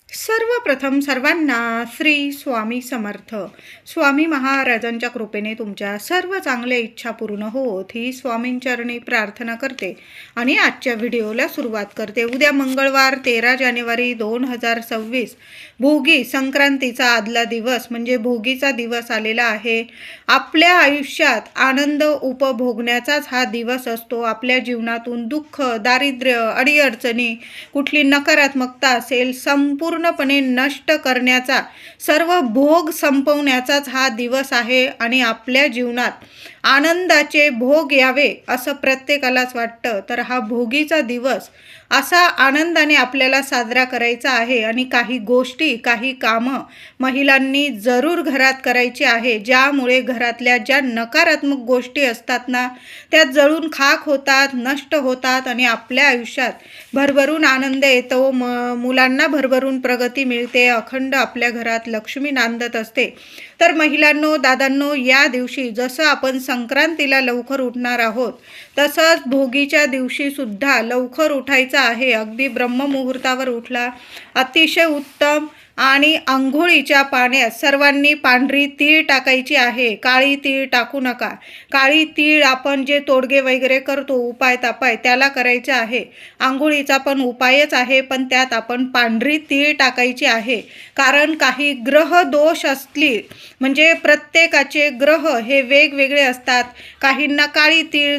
सर्वप्रथम सर्वांना श्री स्वामी समर्थ. स्वामी महाराजांच्या कृपेने तुमच्या सर्व चांगल्या इच्छा पूर्ण होत ही स्वामींचरणी प्रार्थना करते आणि आजच्या व्हिडिओला सुरुवात करते. उद्या मंगळवार 13 जानेवारी 2026 भोगी संक्रांतीचा आदला दिवस म्हणजे भोगीचा दिवस आलेला आहे. आपल्या आयुष्यात आनंद उपभोगण्याचाच हा दिवस असतो. आपल्या जीवनातून दुःख, दारिद्र्य, अडीअडचणी, कुठली नकारात्मकता असेल संपूर्णपणे नष्ट करण्याचा, सर्व भोग संपवण्याचाच हा दिवस आहे आणि आपल्या जीवनात आनंदाचे भोग यावे असं प्रत्येकालाच वाटतं. तर हा भोगीचा दिवस असा आनंदाने आपल्याला साजरा करायचा आहे आणि काही गोष्टी, काही कामं महिलांनी जरूर घरात करायची आहे, ज्यामुळे घरातल्या ज्या नकारात्मक गोष्टी असतात ना त्या जळून खाक होतात, नष्ट होतात आणि आपल्या आयुष्यात भरभरून आनंद येतो. मुलांना भरभरून प्रगती मिळते, अखंड आपल्या घरात लक्ष्मी नांदत असते. तर महिलांनो, दादांनो, या दिवशी जसं आपण संक्रांतीला लवकर उठणार आहोत तसंच भोगीच्या दिवशी सुद्धा लवकर उठायचं आहे. अगदी ब्रह्ममुहूर्तावर उठला, अतिशय उत्तम. आणि आंघोळीच्या पाण्यात सर्वांनी पांढरी तीळ टाकायची आहे, काळी तीळ टाकू नका. काळी तीळ आपण जे तोडगे वगैरे करतो उपाय तापाय त्याला करायचे आहे. आंघोळीचा पण उपायच आहे, पण त्यात आपण पांढरी तीळ टाकायची आहे. कारण काही ग्रह दोष असतील म्हणजे प्रत्येकाचे ग्रह हे वेगवेगळे असतात. काहींना काळी तीळ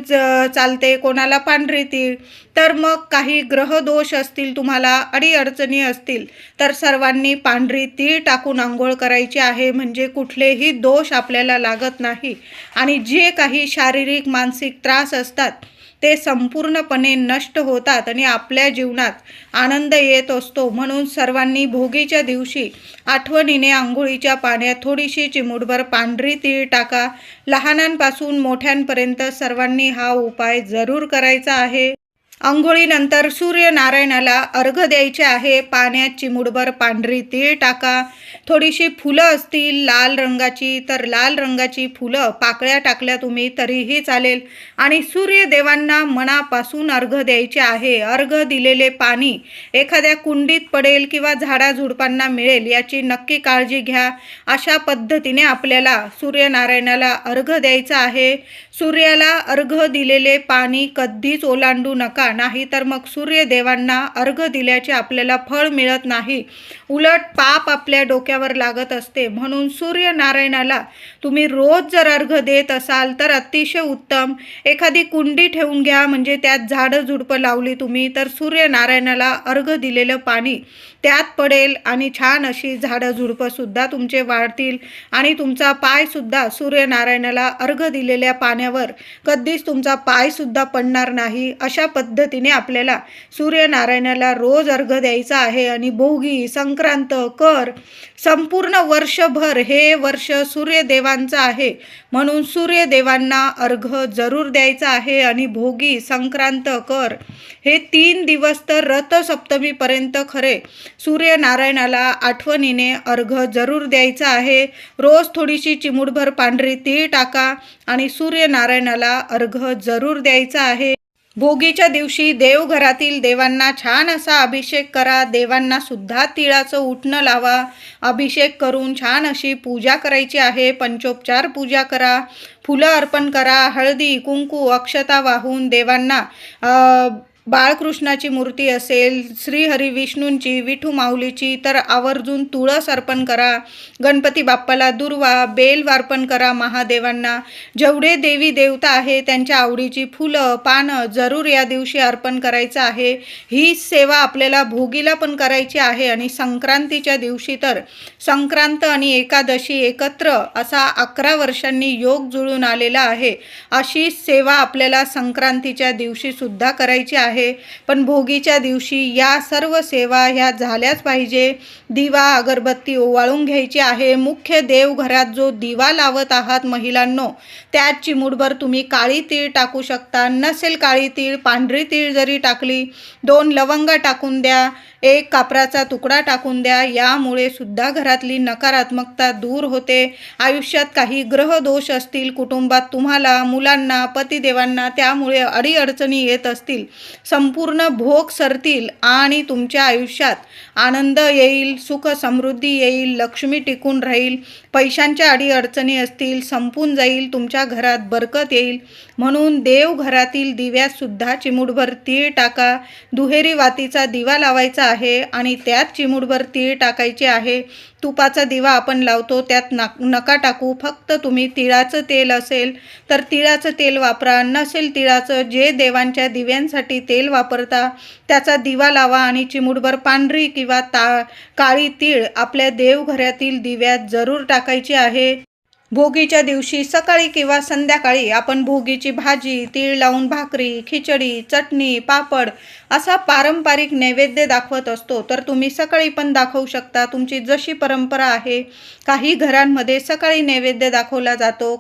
चालते, कोणाला पांढरी तीळ. तर मग काही ग्रह दोष असतील, तुम्हाला अडीअडचणी असतील तर सर्वांनी पांढरी तीळ टाकून आंघोळ करायची आहे. म्हणजे कुठलेही दोष आपल्याला लागत नाही आणि जे काही शारीरिक मानसिक त्रास असतात ते संपूर्णपणे नष्ट होतात आणि आपल्या जीवनात आनंद येत असतो. म्हणून सर्वांनी भोगीच्या दिवशी आठवणीने आंघोळीच्या पाण्यात थोडीशी चिमूटभर पांढरी तीळ टाका. लहानांपासून मोठ्यांपर्यंत सर्वांनी हा उपाय जरूर करायचा आहे. अंघोळीनंतर सूर्यनारायणाला अर्घ्य द्यायचे आहे. पाण्यात चिमूटभर पांढरी तीळ टाका. थोडीशी फुलं असतील लाल रंगाची तर लाल रंगाची फुलं पाकळ्या टाकल्या तुम्ही तरीही चालेल आणि सूर्यदेवांना मनापासून अर्घ्य द्यायचे आहे. अर्घ्य दिलेले पाणी एखाद्या कुंडीत पडेल किंवा झाडाझुडपांना मिळेल याची नक्की काळजी घ्या. अशा पद्धतीने आपल्याला सूर्यनारायणाला अर्घ्य द्यायचं आहे. सूर्याला अर्घ्य दिलेले पाणी कधीच ओलांडू नका, नाही तर मग सूर्यदेवांना अर्घ्य दिल्याचे आपल्याला फळ मिळत नाही, उलट पाप आपल्या डोक्यावर लागत असते. म्हणून सूर्यनारायणाला तुम्ही रोज जर अर्घ्य देत असाल तर अतिशय उत्तम. एखादी कुंडी ठेवून घ्या, म्हणजे त्यात झाडं झुडपं लावली तुम्ही तर सूर्यनारायणाला अर्घ्य दिलेलं पाणी त्यात पडेल आणि छान अशी झाडं झुडपंसुद्धा तुमचे वाढतील आणि तुमचा पायसुद्धा सूर्यनारायणाला अर्घ्य दिलेल्या पाण्यावर कधीच तुमचा पायसुद्धा पडणार नाही. अशा पद्धतीने आपल्याला सूर्यनारायणाला रोज अर्घ्य द्यायचा आहे. आणि भोगी, संक्रांत, कर संपूर्ण वर्षभर हे वर्ष सूर्यदेवांचं आहे, म्हणून सूर्यदेवांना अर्घ्य जरूर द्यायचं आहे. आणि भोगी, संक्रांत, कर हे 3 दिवस तर रथसप्तमीपर्यंत खरे सूर्यनारायणाला आठवणीने अर्घ्य जरूर द्यायचं आहे. रोज थोडीशी चिमूटभर पांढरी तीळ टाका आणि सूर्यनारायणाला अर्घ्य जरूर द्यायचं आहे. भोगीच्या दिवशी देवघरातील देवांना छान असा अभिषेक करा. देवांना सुद्धा तिळाचं उटणं लावा. अभिषेक करून छान अशी पूजा करायची आहे. पंचोपचार पूजा करा, फुलं अर्पण करा, हळदी कुंकू अक्षता वाहून देवांना बाळकृष्णाची मूर्ती असेल, श्रीहरी विष्णूंची, विठू माऊलीची तर आवर्जून तुळस अर्पण करा. गणपती बाप्पाला दुर्वा, बेल अर्पण करा. महादेवांना जेवढे देवी देवता आहे त्यांच्या आवडीची फुलं, पानं जरूर या दिवशी अर्पण करायचं आहे. ही सेवा आपल्याला भोगीला पण करायची आहे. आणि संक्रांतीच्या दिवशी तर संक्रांत आणि एकादशी एकत्र असा 11 वर्षांनी योग जुळून आलेला आहे. अशी सेवा आपल्याला संक्रांतीच्या दिवशी सुद्धा करायची आहे. पण भोगीच्या दिवशी या सर्व सेवा ह्या झाल्याच पाहिजे. दिवा अगरबत्ती ओवाळून घ्यायची आहे. मुख्य देवघरात जो दिवा लावत आहात महिलांनो त्यात चिमूटभर तुम्ही काळी तीळ टाकू शकता. नसेल काळी तीळ, पांढरी तीळ जरी टाकली, 2 लवंगा टाकून द्या, 1 कापराचा तुकडा टाकून द्या. यामुळे सुद्धा घरातली नकारात्मकता दूर होते. आयुष्यात काही ग्रह दोष असतील कुटुंबात, तुम्हाला, मुलांना, पतिदेवांना त्यामुळे अडीअडचणी येत असतील, संपूर्ण भोग सरतील आणि तुमच्या आयुष्यात आनंद येईल, सुख समृद्धी येईल, लक्ष्मी टिकून राहील, पैशांच्या अडीअडचणी असतील संपून जाईल, तुमच्या घरात बरकत येईल. म्हणून देवघरातील दिव्यात सुद्धा चिमूटभर तीळ टाका. दुहेरी वातीचा दिवा लावायचा आहे आणि त्यात चिमूटभर तीळ टाकायचे आहे. तुपाचा दिवा आपण लावतो त्यात नका टाकू. फक्त तुम्ही तिळाचं तेल असेल तर तिळाचं तेल वापरा, नसेल तिळाचं जे देवांच्या दिव्यांसाठी तेल वापरता त्याचा दिवा लावा आणि चिमूटभर पांढरी किंवा काळी तीळ आपल्या देवघरातील दिव्यात जरूर टाकायची आहे. भोगीच्या दिवशी सकाळी किंवा संध्याकाळी आपण भोगीची भाजी, तीळ लावून भाकरी, खिचडी, चटणी, पापड असा पारंपरिक नैवेद्य दाखवत असतो. तर तुम्ही सकाळी पण दाखवू शकता, तुमची जशी परंपरा आहे. काही घरांमध्ये सकाळी नैवेद्य दाखवला जातो,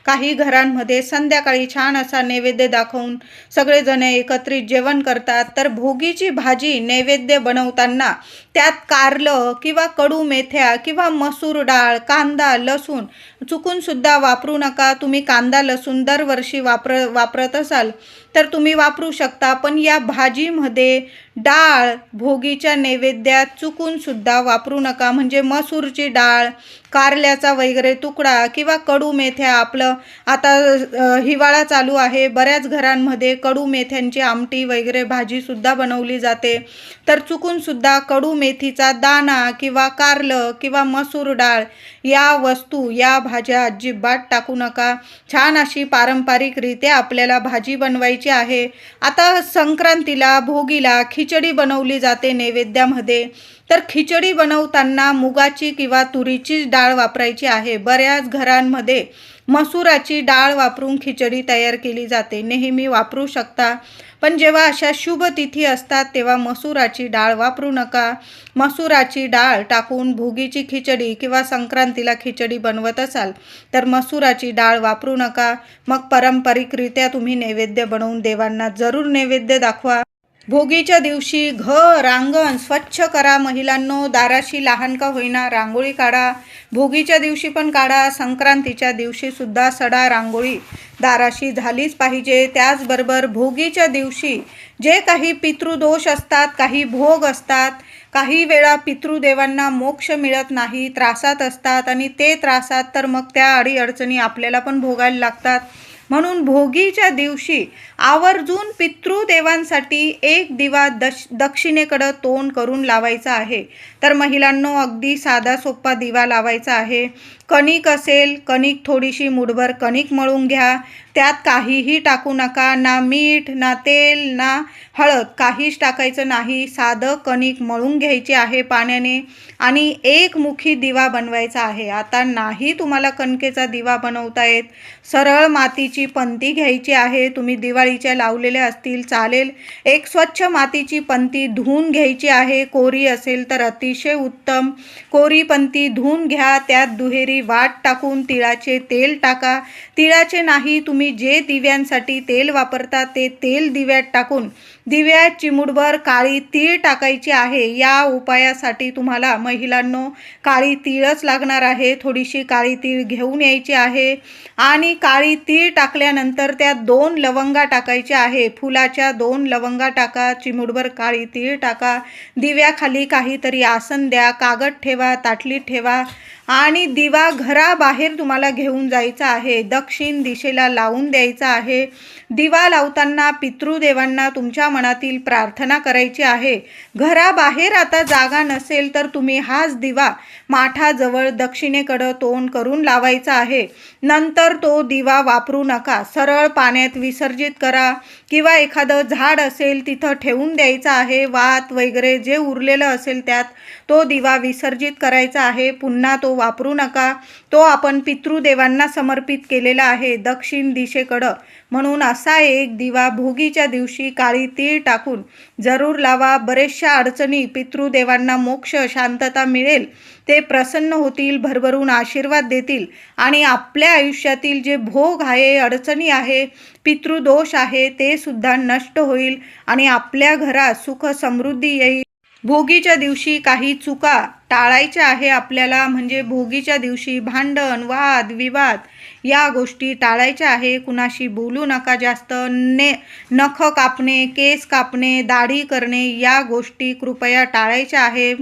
काही घरांमध्ये संध्याकाळी छान असा नैवेद्य दाखवून सगळेजण एकत्रित जेवण करतात. तर भोगीची भाजी नैवेद्य बनवताना त्यात कारलं किंवा कडू मेथ्या किंवा मसूर डाळ, कांदा, लसूण चुकून सुद्धा वापरू नका. तुम्ही कांदा लसूण दरवर्षी वापरत असाल तर तुम्ही वापरू शकता, पण या भाजीमध्ये डाळ भोगीच्या नैवेद्यात चुकून सुद्धा वापरू नका. म्हणजे मसूरची डाळ, कारल्याचा वगैरे तुकडा किंवा कडू मेथ्या. आपलं आता हिवाळा चालू आहे, बऱ्याच घरांमध्ये कडू मेथ्यांची आमटी वगैरे भाजीसुद्धा बनवली जाते. तर चुकून सुद्धा कडू मेथीचा दाणा किंवा कारलं किंवा मसूर डाळ या वस्तू, या भाज्या अजिबात टाकू नका. छान अशी पारंपरिकरित्या आपल्याला भाजी बनवायची आहे. आता संक्रांतीला, भोगीला खिचडी बनवली जाते नैवेद्यामध्ये. तर खिचडी बनवताना मुगाची किंवा तुरीची डाळ वापरायची आहे. बऱ्याच घरांमध्ये मसुराची डाळ वापरून खिचडी तयार केली जाते, नेहमी वापरू शकता. पण जेव्हा अशा शुभ तिथी असतात तेव्हा मसुराची डाळ वापरू नका. मसुराची डाळ टाकून भोगीची खिचडी किंवा संक्रांतीला खिचडी बनवत असाल तर मसुराची डाळ वापरू नका. मग पारंपरिकरित्या तुम्ही नैवेद्य बनवून देवांना जरूर नैवेद्य दाखवा. भोगीच्या दिवशी घर अंगण स्वच्छ करा. महिलांनो, दाराशी लहान का होईना रांगोळी काढा. भोगीच्या दिवशी पण काढा, संक्रांतीच्या दिवशी सुद्धा सडा रांगोळी दाराशी झालीच पाहिजे. त्याचबरोबर भोगीच्या दिवशी जे काही पितृदोष असतात, काही भोग असतात, काही वेळा पितृदेवांना मोक्ष मिळत नाही, त्रासात असतात आणि ते त्रासात तर मग त्या अडीअडचणी आपल्याला पण भोगायला लागतात. म्हणून भोगीच्या दिवशी आवर्जून पितृदेवांसाठी एक दिवा दक्षिणेकडं तोंड करून लावायचा आहे. तर महिलांनो, अगदी साधा सोपा दिवा लावायचा आहे. कणिक असेल, कणिक थोडीशी मुठभर कणिक मळून घ्या. त्यात काहीही टाकू नका, ना मीठ, ना तेल, ना हळद, काहीच टाकायचं नाही. साधं कणिक मळून घ्यायची आहे पाण्याने आणि एक मुखी दिवा बनवायचा आहे. आता नाही तुम्हाला कणकेचा दिवा बनवता येत, सरळ मातीची पंती घ्यायची आहे. तुम्ही दिवाळीच्या लावलेल्या असतील चालेल. एक स्वच्छ मातीची पंती धुवून घ्यायची आहे. कोरी असेल तर अतिशय उत्तम. कोरी पंती धुवून घ्या. त्यात दुहेरी वाट टाकून तिळाचे तेल टाका. तिळाचे नाही, तुम्ही जे दिव्यांसाठी तेल वापरता ते तेल दिव्यात टाकून दिव्यात चिमूटभर काळी तीळ टाकायची आहे. या उपायासाठी तुम्हाला महिलांनो काळी तीळच लागणार आहे. थोडीशी काळी तीळ घेऊन यायची आहे आणि काळी तीळ टाकल्यानंतर त्यात 2 लवंगा टाकायच्या आहे. फुलाच्या 2 लवंगा टाका, चिमूटभर काळी तीळ टाका. दिव्याखाली काहीतरी आसन द्या, कागद ठेवा, ताटलीत ठेवा आणि दिवा घराबाहेर तुम्हाला घेऊन जायचा आहे. दक्षिण दिशेला लावून द्यायचा आहे. दिवा लावताना पितृदेवांना तुमच्या मनातील प्रार्थना करायची आहे. घराबाहेर आता जागा नसेल तर तुम्ही हाच दिवा माठाजवळ दक्षिणेकडं तोंड करून लावायचा आहे. नंतर तो दिवा वापरू नका, सरळ पाण्यात विसर्जित करा किंवा एखादं झाड असेल तिथं ठेवून द्यायचं आहे. वात वगैरे जे उरलेलं असेल त्यात तो दिवा विसर्जित करायचा आहे. पुन्हा तो वापरू नका. तो आपण पितृदेवांना समर्पित केलेला आहे दक्षिण दिशेकडं. म्हणून असा एक दिवा भोगीच्या दिवशी काळी तीळ टाकून जरूर लावा. बरेचशा अडचणी, पितृदेवांना मोक्ष, शांतता मिळेल. ते प्रसन्न होतील, भरभरून आशीर्वाद देतील आणि आपल्या आयुष्यातील जे भोग आहे, अडचणी आहे, पितृदोष आहे ते सुद्धा नष्ट होईल आणि आपल्या घरात सुख समृद्धी येईल. भोगीच्या दिवशी काही चुका टाळायच्या आहे आपल्याला. म्हणजे भोगीच्या दिवशी भांडण, वाद, विवाद या गोष्टी टाळायच्या आहे. कुणाशी बोलू नका जास्त. नख कापणे, केस कापणे, दाढी करणे या गोष्टी कृपया टाळायच्या आहे.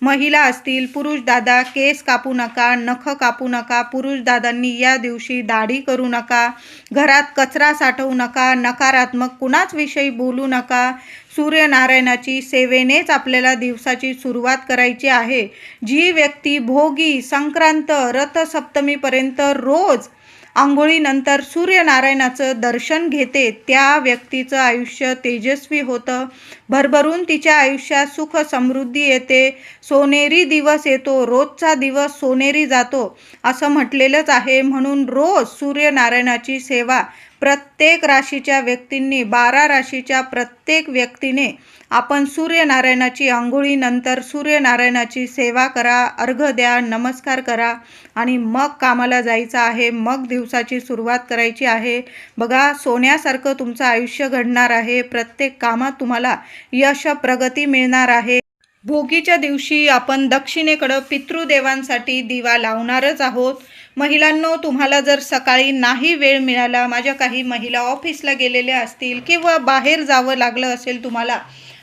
महिला असतील, पुरुष दादा केस कापू नका, नख कापू नका. पुरुष दादांनी या दिवशी दाढी करू नका. घरात कचरा साठवू नका. नकारात्मक कुणाच विषयी बोलू नका. सूर्यनारायणाची सेवेनेच आपल्याला दिवसाची सुरुवात करायची आहे. जी व्यक्ती भोगी, संक्रांत, रथसप्तमीपर्यंत रोज आंघोळीनंतर सूर्यनारायणाचं दर्शन घेते त्या व्यक्तीचं आयुष्य तेजस्वी होतं. भरभरून तिच्या आयुष्यात सुख समृद्धी येते. सोनेरी दिवस येतो. रोजचा दिवस सोनेरी जातो असं म्हटलेलंच आहे. म्हणून रोज सूर्यनारायणाची सेवा प्रत्येक राशीच्या व्यक्तींनी, 12 राशीच्या प्रत्येक व्यक्तीने आपण सूर्यनारायणाची आंघोळीनंतर सूर्यनारायणाची सेवा करा, अर्घ्य द्या, नमस्कार करा आणि मग कामाला जायचं आहे. मग दिवसाची सुरुवात करायची आहे. बघा, सोन्यासारखं तुमचं आयुष्य घडणार आहे. प्रत्येक कामात तुम्हाला यश, प्रगती मिळणार आहे. भोगीच्या दिवशी आपण दक्षिणेकडं पितृदेवांसाठी दिवा लावणारच आहोत. महिलांनो, तुम्हाला जर सकाळी नाही वेळ मिळाला, माझ्या काही महिला ऑफिसला गेलेल्या असतील किंवा बाहेर जावं लागलं असेल तुम्हाला,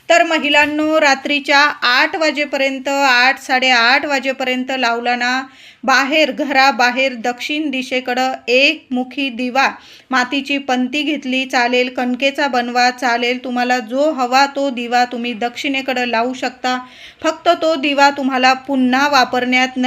तर महिलांनो रात्रीच्या 8 वाजेपर्यंत, 8, 8:30 वाजेपर्यंत लावला ना, घराबाहेर दक्षिण दिशेकडं एक मुखी दिवा, मातीची पंती घेतली चालेल, कणकेचा बनवा चालेल, तुम्हाला जो हवा तो दिवा तुम्ही दक्षिणेकडं लावू शकता. फक्त तो दिवा तुम्हाला पुन्हा वापरण्यात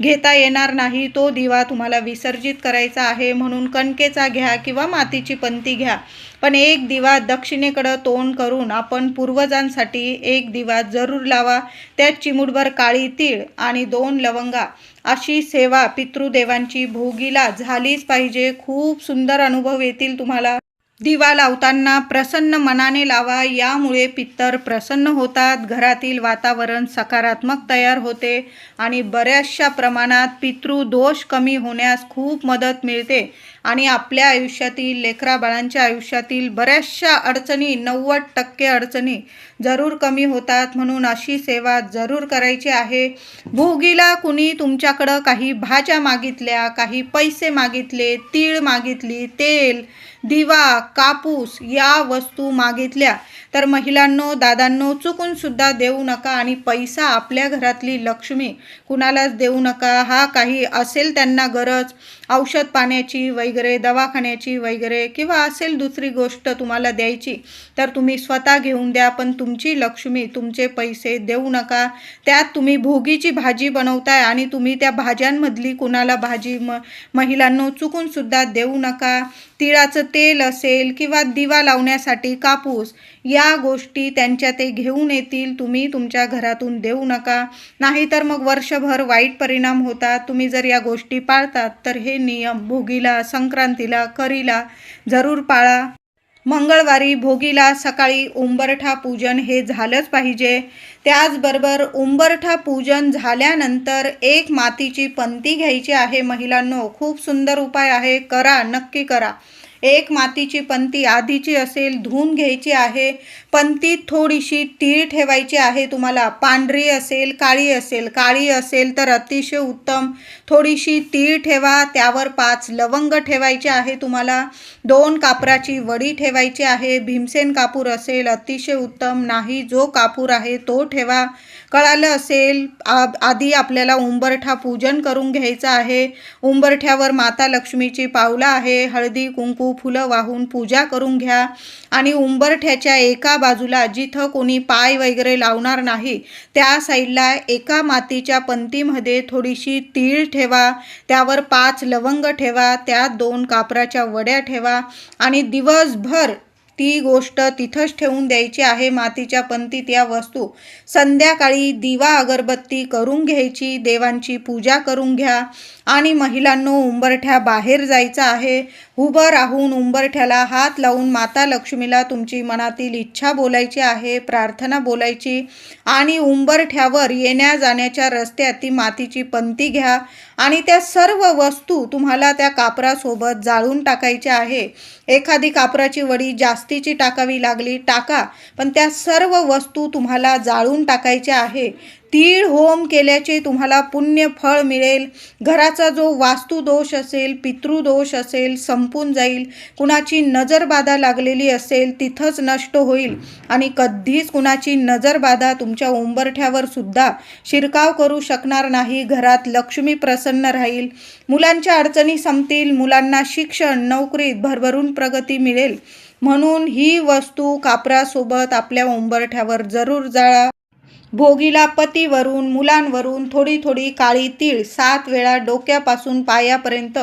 घेता येणार नाही. तो दिवा तुम्हाला विसर्जित करायचा आहे. म्हणून कणकेचा घ्या किंवा मातीची पंती घ्या, पण एक दिवा दक्षिणेकडं तोंड करून आपण पूर्वजांसाठी एक दिवा जरूर लावा. त्यात चिमूटभर काळी तीळ आणि 2 लवंगा अशी सेवा पितृदेवांची भोगीला झालीच पाहिजे. खूप सुंदर अनुभव येतील तुम्हाला. दिवा लावताना प्रसन्न मनाने लावा. यामुळे पितर प्रसन्न होतात. घरातील वातावरण सकारात्मक तयार होते आणि बऱ्याचशा प्रमाणात पितृदोष कमी होण्यास खूप मदत मिळते आणि आपल्या आयुष्यातील, लेकराबाळांच्या आयुष्यातील बऱ्याचशा अडचणी, 90% अडचणी जरूर कमी होतात. म्हणून अशी सेवा जरूर करायची आहे. भोगीला कुणी तुमच्याकडं काही भाज्या मागितल्या, काही पैसे मागितले, तीळ मागितली, तेल, दिवा, कापूस या वस्तू मागितल्या तर महिलांनो, दादांनो, चुकून सुद्धा देऊ नका. आणि पैसा, आपल्या घरातली लक्ष्मी कुणालाच देऊ नका. हा काही असेल त्यांना गरज, औषध पाण्याची वगैरे, दवाखान्याची वगैरे, किंवा असेल दुसरी गोष्ट तुम्हाला द्यायची, तर तुम्ही स्वतः घेऊन द्या. पण तुमची लक्ष्मी तुमचे पैसे देऊ नका. त्यात तुम्ही भोगीची भाजी बनवताय आणि तुम्ही त्या भाज्यांमधली कुणाला भाजी महिलांनो चुकून सुद्धा देऊ नका. तिळाचं तेल असेल किंवा दिवा लावण्यासाठी कापूस, या गोष्टी त्यांच्या ते घेऊन येतील. तुम्ही तुमच्या घरातून देऊ नका. नाहीतर मग वर्षभर वाईट परिणाम होतात. तुम्ही जर या गोष्टी पाळतात तर हे नियम भोगीला, संक्रांतीला, करीला जरूर पाळा. मंगळवारी भोगीला सकाळी उंबरठा पूजन हे झालंच पाहिजे. त्याचबरोबर उंबरठा पूजन झाल्यानंतर एक मातीची पंती घ्यायची आहे. महिलांनो, खूप सुंदर उपाय आहे, करा, नक्की करा. एक मातीची पंती आधीची असेल धुवून घ्यायची आहे. पंतीत थोडीशी तीळ ठेवायची आहे. तुम्हाला पांढरी असेल, काळी असेल तर अतिशय उत्तम. थोडीशी तीळ ठेवा. त्यावर 5 लवंग ठेवायचे आहे. तुम्हाला 2 कापराची वडी ठेवायची आहे. भीमसेन कापूर असेल अतिशय उत्तम, नाही जो कापूर आहे तो ठेवा. कळालं असेल. आधी आपल्याला उंबरठा पूजन करून घ्यायचं आहे. उंबरठ्यावर माता लक्ष्मीची पावलं आहे. हळदी कुंकू फुलं वाहून पूजा करून घ्या आणि उंबरठ्याच्या एका बाजूला, जिथं कोणी पाय वगैरे लावणार नाही त्या साईडला, एका मातीच्या पंतीमध्ये थोडीशी तीळ ठेवा. त्यावर 5 लवंग ठेवा. त्यात 2 कापराच्या वड्या ठेवा आणि दिवसभर ती गोष्ट तिथंच ठेवून द्यायची आहे. मातीच्या पंतीत या वस्तू. संध्याकाळी दिवा अगरबत्ती करून घ्यायची. देवांची पूजा करून घ्या आणि महिलांनो, उंबरठ्या बाहेर जायचं आहे. उभं राहून उंबरठ्याला हात लावून माता लक्ष्मीला तुमची मनातील इच्छा बोलायची आहे, प्रार्थना बोलायची आणि उंबरठ्यावर येण्या जाण्याच्या रस्त्यात ती मातीची पंती घ्या आणि त्या सर्व वस्तू तुम्हाला त्या कापरासोबत जाळून टाकायच्या आहे. एखादी कापराची वडी जास्तीची टाकावी लागली टाका, पण त्या सर्व वस्तू तुम्हाला जाळून टाकायच्या आहे. तीळ होम केल्याचे तुम्हाला पुण्य फळ मिळेल. घराचा जो वास्तुदोष असेल, पितृदोष असेल, संपून जाईल. कुणाची नजरबाधा लागलेली असेल तिथंच नष्ट होईल आणि कधीच कुणाची नजरबाधा तुमच्या उंबरठ्यावर सुद्धा शिरकाव करू शकणार नाही. घरात लक्ष्मी प्रसन्न राहील. मुलांच्या अडचणी संपतील. मुलांना शिक्षण, नोकरीत भरभरून प्रगती मिळेल. म्हणून ही वस्तू कापरासोबत आपल्या उंबरठ्यावर जरूर जाळा. भोगीला पतीवरून, मुलांवरून थोडी थोडी काळी तीळ 7 वेळा डोक्यापासून पायापर्यंत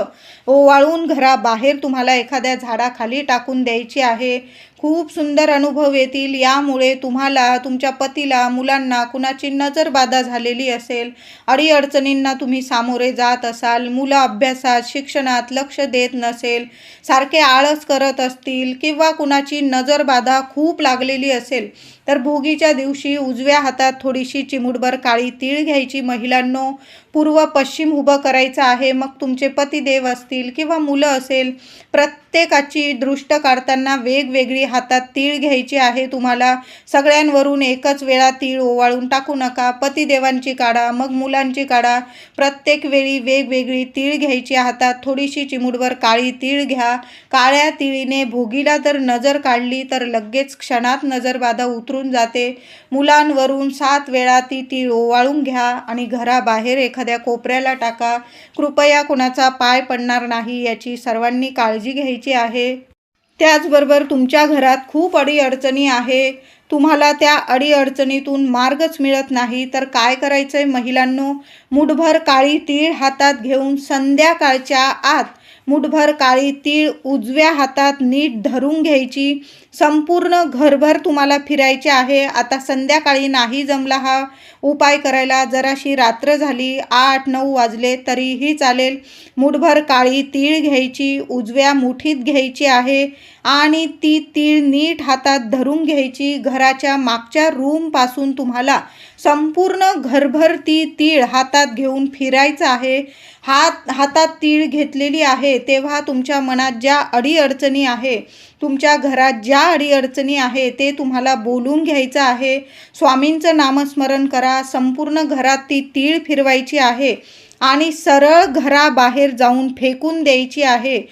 ओवाळून घराबाहेर तुम्हाला एखाद्या झाडाखाली टाकून द्यायची आहे. खूप सुंदर अनुभव येतील. यामुळे तुम्हाला, तुमच्या पतीला, मुलांना कुणाची नजरबाधा झालेली असेल, अडीअडचणींना तुम्ही सामोरे जात असाल, मुलं अभ्यासात, शिक्षणात लक्ष देत नसेल, सारखे आळस करत असतील किंवा कुणाची नजरबाधा खूप लागलेली असेल, तर भोगीच्या दिवशी उजव्या हातात थोडीशी चिमूटभर काळी तीळ घ्यायची. महिलांनो, पूर्व पश्चिम उभं करायचं आहे. मग तुमचे पतिदेव असतील किंवा मुलं असेल, प्रत्येकाची दृष्ट काढताना वेगवेगळी हातात तीळ घ्यायची आहे. तुम्हाला सगळ्यांवरून एकच वेळा तीळ ओवाळून टाकू नका. पतिदेवांची काढा, मग मुलांची काढा. प्रत्येक वेळी वेगवेगळी तीळ घ्यायची. हातात थोडीशी चिमूटभर काळी तीळ घ्या. काळ्या तीळीने भोगीला जर नजर काढली तर लगेच क्षणात नजरबाधा उतरून जाते. मुलांवरून 7 वेळा ती तीळ ओवाळून घ्या आणि घराबाहेर एखाद्या कोपऱ्याला टाका. कृपया कुणाचा पाय पडणार नाही याची सर्वांनी काळजी घ्यायची आहे. त्याचबरोबर तुमच्या घरात खूप अडीअडचणी आहे, तुम्हाला त्या अडीअडचणीतून मार्गच मिळत नाही, तर काय करायचं आहे महिलांनो? मुठभर काळी तीळ हातात घेऊन संध्याकाळच्या आत मुठभर काळी तीळ उजव्या हातात नीट धरून घ्यायची. संपूर्ण घरभर तुम्हाला फिरायचे आहे. आता संध्याकाळी नाही जमला हा उपाय करायला, जराशी रात्र झाली, 8-9 वाजले तरीही चालेल. मुठभर काळी तीळ घ्यायची, उजव्या मुठीत घ्यायची आहे आणि ती तीळ नीट हातात धरून घ्यायची. घराच्या मागच्या रूमपासून तुम्हाला संपूर्ण घरभर ती तीळ हातात घेऊन फिरायचं आहे. हातात तीळ घेतलेली आहे तेव्हा तुमच्या मनात ज्या अडीअडचणी आहे, तुमच्या घरात ज्या अडीअडचणी आहे ते तुम्हाला बोलून घ्यायचं आहे. स्वामींचं नामस्मरण करा. संपूर्ण घरात ती तीळ फिरवायची आहे आणि सरळ घराबाहेर जाऊन फेकून द्यायची आहे.